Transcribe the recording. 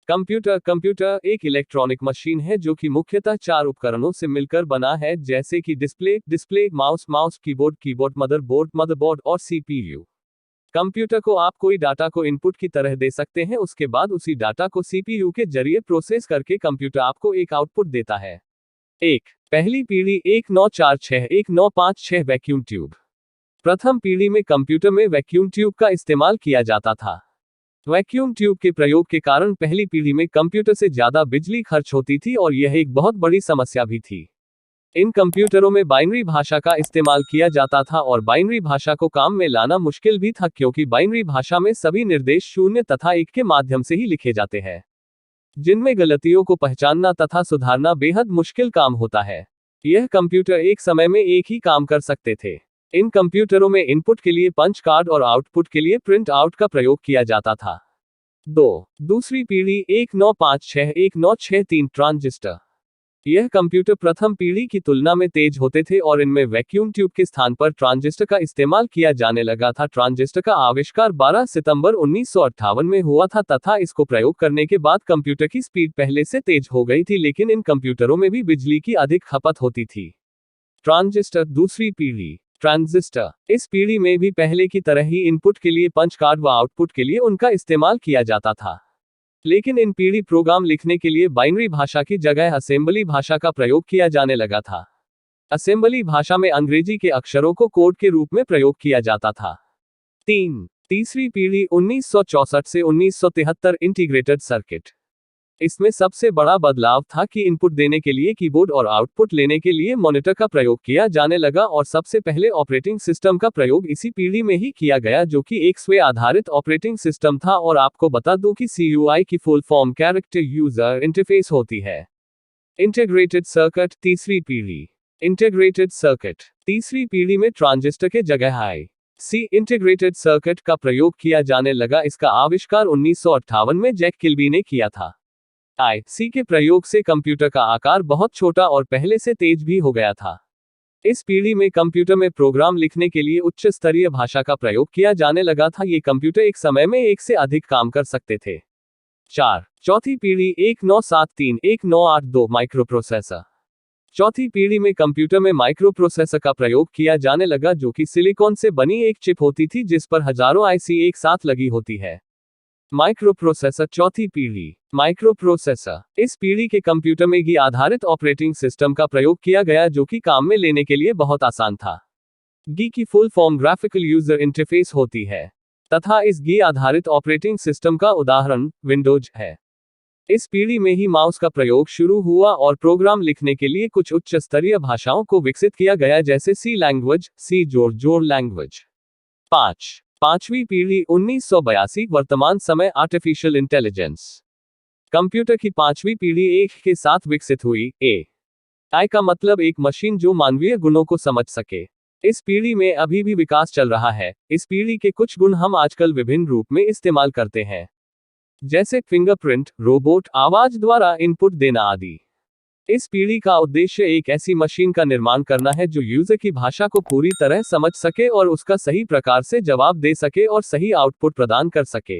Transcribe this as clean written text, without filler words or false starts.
Computer computer एक electronic machine है जो कि मुख्यतः 4 उपकरणों से मिलकर बना है, जैसे कि डिस्प्ले, माउस, कीबोर्ड, मदरबोर्ड और सीपीयू। कंप्यूटर को आप कोई डाटा को इनपुट की तरह दे सकते हैं, उसके बाद उसी डाटा को सीपीयू के जरिए प्रोसेस करके कंप्यूटर आपको एक आउटपुट देता है। पहली पीढ़ी 1946-1956 वैक्यूम ट्यूब। प्रथम पीढ़ी में कंप्यूटर में वैक्यूम ट्यूब का इस्तेमाल किया जाता था। वैक्यूम ट्यूब के प्रयोग के कारण पहली पीढ़ी में कंप्यूटर से ज्यादा बिजली खर्च होती थी और यह एक बहुत बड़ी समस्या भी थी। इन कंप्यूटरों में बाइनरी भाषा का इस्तेमाल किया जाता था और बाइनरी भाषा को काम में लाना मुश्किल भी था, क्योंकि बाइनरी भाषा में सभी निर्देश 0 तथा 1 के माध्यम से ही लिखे जाते हैं, जिनमें गलतियों को पहचानना तथा सुधारना बेहद मुश्किल काम होता है। यह कंप्यूटर एक समय में एक ही काम कर सकते थे। इन कंप्यूटरों में इनपुट के लिए पंच कार्ड और आउटपुट के लिए प्रिंट आउट का प्रयोग किया जाता था। दूसरी पीढ़ी 1956-1963 ट्रांजिस्टर। यह कंप्यूटर प्रथम पीढ़ी की तुलना में तेज होते थे और इनमें वैक्यूम ट्यूब के स्थान पर ट्रांजिस्टर का इस्तेमाल किया जाने लगा था। ट्रांजिस्टर का आविष्कार 12 सितंबर 1958 में हुआ था तथा इसको प्रयोग करने के बाद कंप्यूटर की स्पीड पहले से तेज हो गई थी, लेकिन इन कंप्यूटरों में भी बिजली की अधिक खपत होती थी। ट्रांजिस्टर दूसरी पीढ़ी ट्रांजिस्टर। इस पीढ़ी में भी पहले की तरह ही इनपुट के लिए पंच कार्ड व आउटपुट के लिए उनका इस्तेमाल किया जाता था, लेकिन इन पीढ़ी प्रोग्राम लिखने के लिए बाइनरी भाषा की जगह असेंबली भाषा का प्रयोग किया जाने लगा था। असेंबली भाषा में अंग्रेजी के अक्षरों को कोड के रूप में प्रयोग किया जाता था। तीसरी पीढ़ी 1964 से 1973 इंटीग्रेटेड सर्किट। इसमें सबसे बड़ा बदलाव था कि इनपुट देने के लिए कीबोर्ड और आउटपुट लेने के लिए मॉनिटर का प्रयोग किया जाने लगा, और सबसे पहले ऑपरेटिंग सिस्टम का प्रयोग इसी पीढ़ी में ही किया गया, जो कि एक XWay आधारित ऑपरेटिंग सिस्टम था। और आपको बता दूं कि CUI की full form character user interface होती है। इंटीग्रेटेड सर्किट तीसरी पीढ़ी। इंटीग्रेटेड सर्किट तीसरी पीढ़ी में ट्रांजिस्टर के जगह IC इंटीग्रेटेड सर्किट का प्रयोग किया जाने लगा। इसका आविष्कार 1958 में जैक किल्बी ने किया था। IC के प्रयोग से कंप्यूटर का आकार बहुत छोटा और पहले से तेज भी हो गया था। इस पीढ़ी में कंप्यूटर में प्रोग्राम लिखने के लिए उच्च स्तरीय भाषा का प्रयोग किया जाने लगा था। ये कंप्यूटर एक समय में एक से अधिक काम कर सकते थे। चौथी पीढ़ी 1973-1982 माइक्रोप्रोसेसर। चौथी पीढ़ी में कंप्यूटर में माइक्रोप्रोसेसर का प्रयोग किया जाने लगा, जो कि सिलिकॉन से बनी एक चिप होती थी जिस पर हजारों IC एक साथ लगी होती है। माइक्रोप्रोसेसर चौथी पीढ़ी। माइक्रोप्रोसेसर इस पीढ़ी के कंप्यूटर में GUI आधारित ऑपरेटिंग सिस्टम का प्रयोग किया गया, जो कि काम में लेने के लिए बहुत आसान था। GUI की full form graphical user interface होती है तथा इस GUI आधारित ऑपरेटिंग सिस्टम का उदाहरण विंडोज है। इस पीढ़ी में ही माउस का प्रयोग शुरू हुआ और प्रोग्राम लिखने के लिए कुछ उच्च स्तरीय भाषाओं को विकसित किया गया, जैसे C लैंग्वेज, C जोर लैंग्वेज। पांचवी पीढ़ी 1982 वर्तमान समय आर्टिफिशियल इंटेलिजेंस। कंप्यूटर की पांचवी पीढ़ी एक के साथ विकसित हुई। AI का मतलब एक मशीन जो मानवीय गुणों को समझ सके। इस पीढ़ी में अभी भी विकास चल रहा है। इस पीढ़ी के कुछ गुण हम आजकल विभिन्न रूप में इस्तेमाल करते हैं, जैसे फिंगरप्रिंट, रोबोट, आवाज द्वारा इनपुट देना आदि। इस पीढ़ी का उद्देश्य एक ऐसी मशीन का निर्माण करना है जो यूजर की भाषा को पूरी तरह समझ सके और उसका सही प्रकार से जवाब दे सके और सही आउटपुट प्रदान कर सके।